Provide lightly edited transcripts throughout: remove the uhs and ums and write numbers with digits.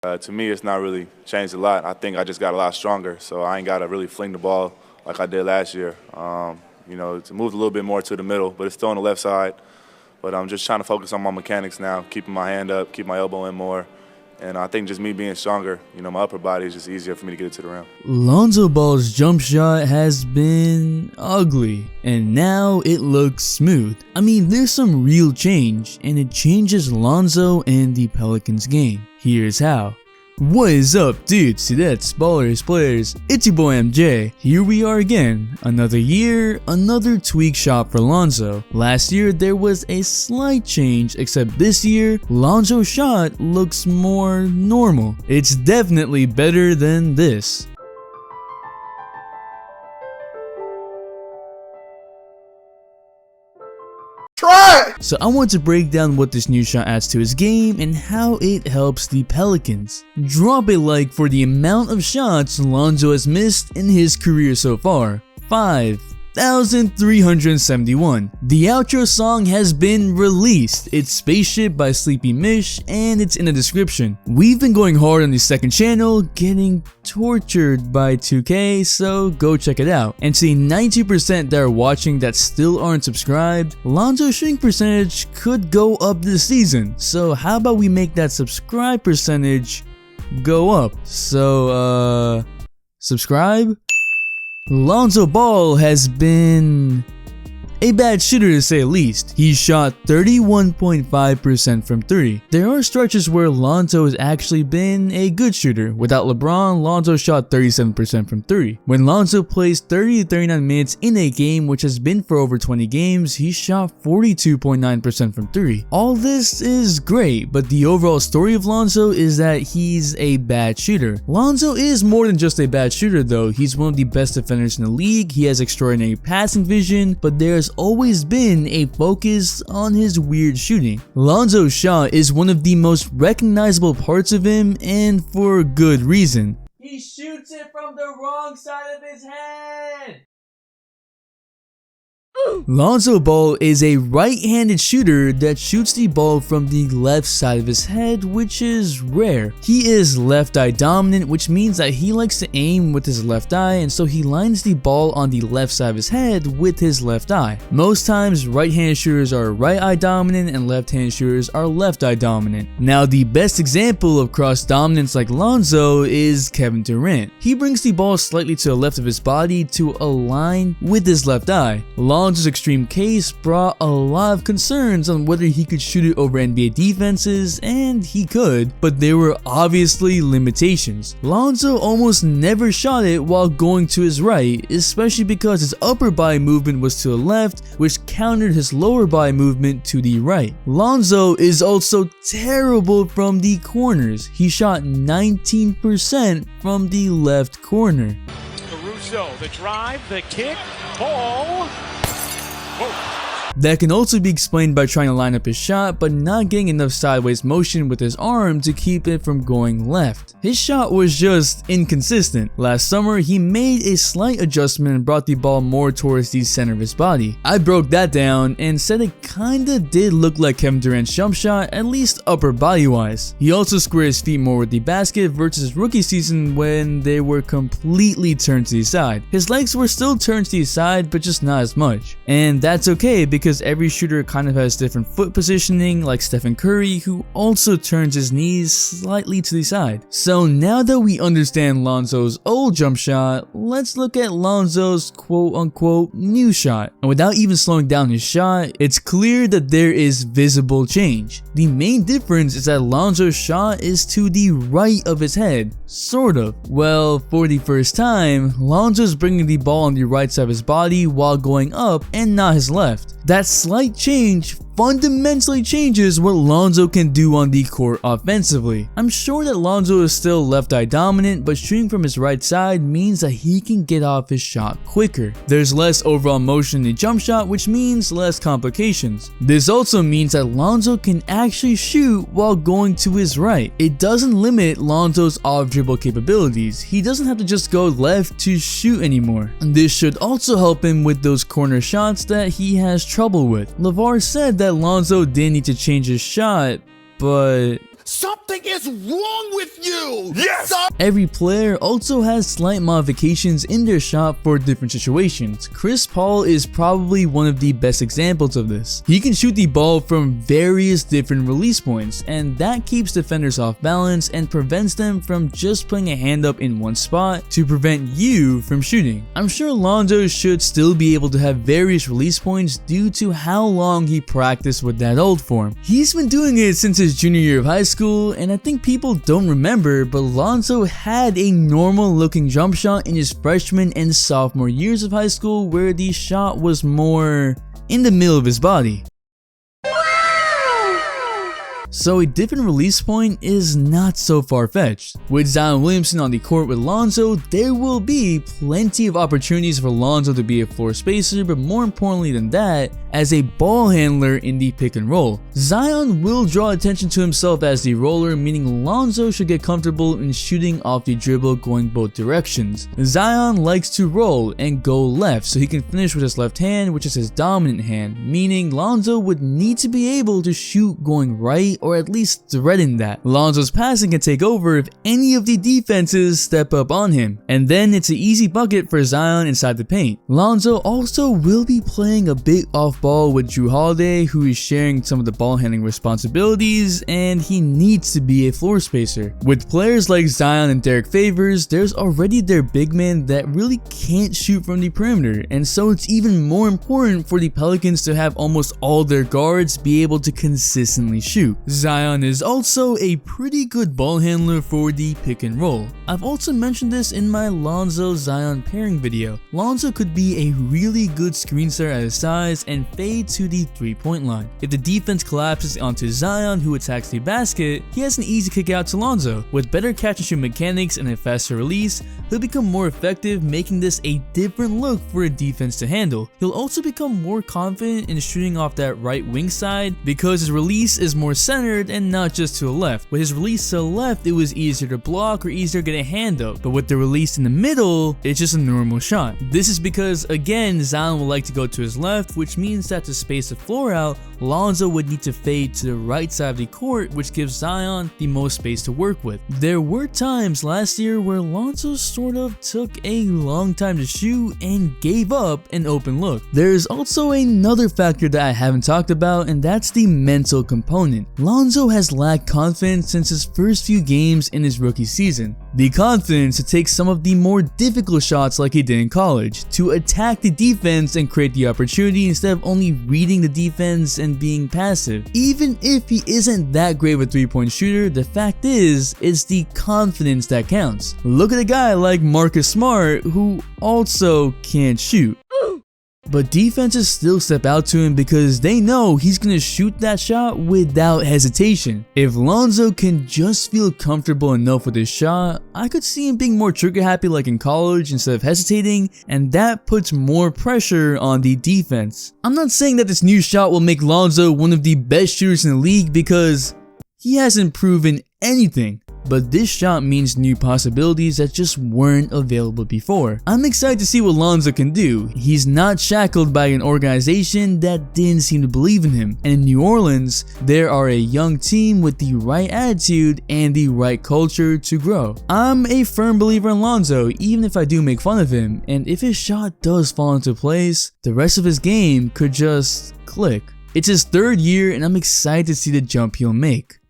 To me, it's not really changed a lot. I think I just got a lot stronger, so I ain't got to really fling the ball like I did last year. It's moved a little bit more to the middle, but it's still on the left side. But I'm just trying to focus on my mechanics now, keeping my hand up, keep my elbow in more. And I think just me being stronger, my upper body is just easier for me to get it to the rim. Lonzo Ball's jump shot has been ugly, and now it looks smooth. I mean, there's some real change, and it changes Lonzo and the Pelicans game. Here's how. What is up, dudes? That's Ballers Players. It's your boy MJ. Here we are again. Another year, another tweak shot for Lonzo. Last year there was a slight change, except this year Lonzo's shot looks more normal. It's definitely better than this. So I want to break down what this new shot adds to his game and how it helps the Pelicans. Drop a like for the amount of shots Lonzo has missed in his career so far. 5,371. The outro song has been released. It's Spaceship by Sleepy Mish and it's in the description. We've been going hard on the second channel, getting tortured by 2K, so go check it out. And to the 92% that are watching that still aren't subscribed, Lonzo's shrink percentage could go up this season. So how about we make that subscribe percentage go up? So subscribe? Lonzo Ball has been a bad shooter to say the least. He shot 31.5% from 3. There are stretches where Lonzo has actually been a good shooter. Without LeBron, Lonzo shot 37% from 3. When Lonzo plays 30 to 39 minutes in a game, which has been for over 20 games, he shot 42.9% from 3. All this is great, but the overall story of Lonzo is that he's a bad shooter. Lonzo is more than just a bad shooter though. He's one of the best defenders in the league, he has extraordinary passing vision, but there's always been a focus on his weird shooting. Lonzo's shot is one of the most recognizable parts of him, and for good reason. He shoots it from the wrong side of his head! Lonzo Ball is a right-handed shooter that shoots the ball from the left side of his head, which is rare. He is left eye dominant, which means that he likes to aim with his left eye, and so he lines the ball on the left side of his head with his left eye. Most times right-handed shooters are right eye dominant and left-handed shooters are left eye dominant. Now the best example of cross dominance like Lonzo is Kevin Durant. He brings the ball slightly to the left of his body to align with his left eye. Lonzo's extreme case brought a lot of concerns on whether he could shoot it over NBA defenses, and he could, but there were obviously limitations. Lonzo almost never shot it while going to his right, especially because his upper body movement was to the left, which countered his lower body movement to the right. Lonzo is also terrible from the corners. He shot 19% from the left corner. Caruso, the drive, the kick, Ball. That can also be explained by trying to line up his shot but not getting enough sideways motion with his arm to keep it from going left. His shot was just inconsistent. Last summer he made a slight adjustment and brought the ball more towards the center of his body. I broke that down and said it kinda did look like Kevin Durant's jump shot, at least upper body wise. He also squared his feet more with the basket versus his rookie season when they were completely turned to the side. His legs were still turned to the side but just not as much. And that's okay because every shooter kind of has different foot positioning, like Stephen Curry, who also turns his knees slightly to the side. So now that we understand Lonzo's old jump shot, let's look at Lonzo's quote-unquote new shot. And without even slowing down his shot, it's clear that there is visible change. The main difference is that Lonzo's shot is to the right of his head, sort of. Well, for the first time, Lonzo's bringing the ball on the right side of his body while going up and not his left. That slight change fundamentally changes what Lonzo can do on the court offensively. I'm sure that Lonzo is still left eye dominant, but shooting from his right side means that he can get off his shot quicker. There's less overall motion in the jump shot, which means less complications. This also means that Lonzo can actually shoot while going to his right. It doesn't limit Lonzo's off-dribble capabilities. He doesn't have to just go left to shoot anymore. This should also help him with those corner shots that he has trouble with. LeVar said that Lonzo didn't need to change his shot, but Something is wrong with you! Yes! Every player also has slight modifications in their shot for different situations. Chris Paul is probably one of the best examples of this. He can shoot the ball from various different release points, and that keeps defenders off balance and prevents them from just putting a hand up in one spot to prevent you from shooting. I'm sure Lonzo should still be able to have various release points due to how long he practiced with that old form. He's been doing it since his junior year of high school, and I think people don't remember, but Lonzo had a normal looking jump shot in his freshman and sophomore years of high school where the shot was more in the middle of his body. So a different release point is not so far-fetched. With Zion Williamson on the court with Lonzo, there will be plenty of opportunities for Lonzo to be a floor spacer, but more importantly than that, as a ball handler in the pick and roll. Zion will draw attention to himself as the roller, meaning Lonzo should get comfortable in shooting off the dribble going both directions. Zion likes to roll and go left so he can finish with his left hand, which is his dominant hand, meaning Lonzo would need to be able to shoot going right or at least threaten that. Lonzo's passing can take over if any of the defenses step up on him, and then it's an easy bucket for Zion inside the paint. Lonzo also will be playing a bit off ball with Jrue Holiday, who is sharing some of the ball handling responsibilities, and he needs to be a floor spacer. With players like Zion and Derek Favors, there's already their big man that really can't shoot from the perimeter, and so it's even more important for the Pelicans to have almost all their guards be able to consistently shoot. Zion is also a pretty good ball handler for the pick and roll. I've also mentioned this in my Lonzo-Zion pairing video. Lonzo could be a really good screen setter at his size and fade to the 3-point line. If the defense collapses onto Zion, who attacks the basket, he has an easy kick out to Lonzo. With better catch and shoot mechanics and a faster release, he'll become more effective, making this a different look for a defense to handle. He'll also become more confident in shooting off that right wing side because his release is more centered and not just to the left. With his release to the left, it was easier to block or easier to get a hand up, but with the release in the middle, it's just a normal shot. This is because, again, Zion will like to go to his left, which means that to space the floor out, Lonzo would need to fade to the right side of the court, which gives Zion the most space to work with. There were times last year where Lonzo sort of took a long time to shoot and gave up an open look. There's also another factor that I haven't talked about, and that's the mental component. Lonzo has lacked confidence since his first few games in his rookie season. The confidence to take some of the more difficult shots like he did in college, to attack the defense and create the opportunity instead of only reading the defense and being passive. Even if he isn't that great of a 3-point shooter, the fact is, it's the confidence that counts. Look at a guy like Marcus Smart, who also can't shoot. But defenses still step out to him because they know he's gonna shoot that shot without hesitation. If Lonzo can just feel comfortable enough with his shot, I could see him being more trigger happy like in college instead of hesitating, and that puts more pressure on the defense. I'm not saying that this new shot will make Lonzo one of the best shooters in the league because he hasn't proven anything. But this shot means new possibilities that just weren't available before. I'm excited to see what Lonzo can do. He's not shackled by an organization that didn't seem to believe in him. And in New Orleans, there are a young team with the right attitude and the right culture to grow. I'm a firm believer in Lonzo, even if I do make fun of him. And if his shot does fall into place, the rest of his game could just click. It's his third year and I'm excited to see the jump he'll make.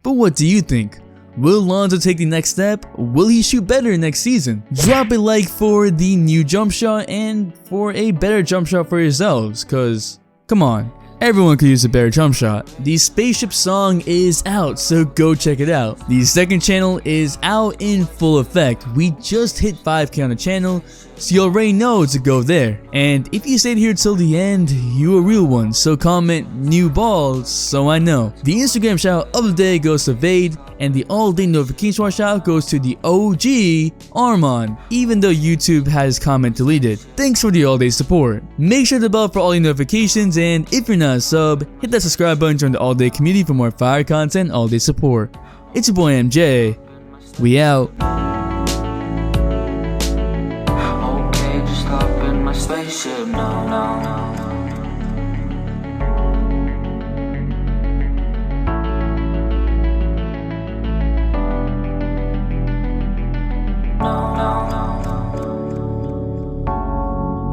But what do you think? Will Lonzo take the next step? Will he shoot better next season? Drop a like for the new jump shot and for a better jump shot for yourselves, cause come on, everyone could use a better jump shot. The Spaceship song is out, so go check it out. The second channel is out in full effect. We just hit 5K on the channel, so you already know to go there. And if you stayed here till the end, you a real one, so comment new balls so I know. The Instagram shout out of the day goes to Vade, and the all-day notification shout out goes to the OG Armand, even though YouTube had his comment deleted. Thanks for the all-day support. Make sure to bell for all your notifications, and if you're not a sub, hit that subscribe button to join the all-day community for more fire content, all-day support. It's your boy MJ. We out. Okay, just hop in my spaceship now.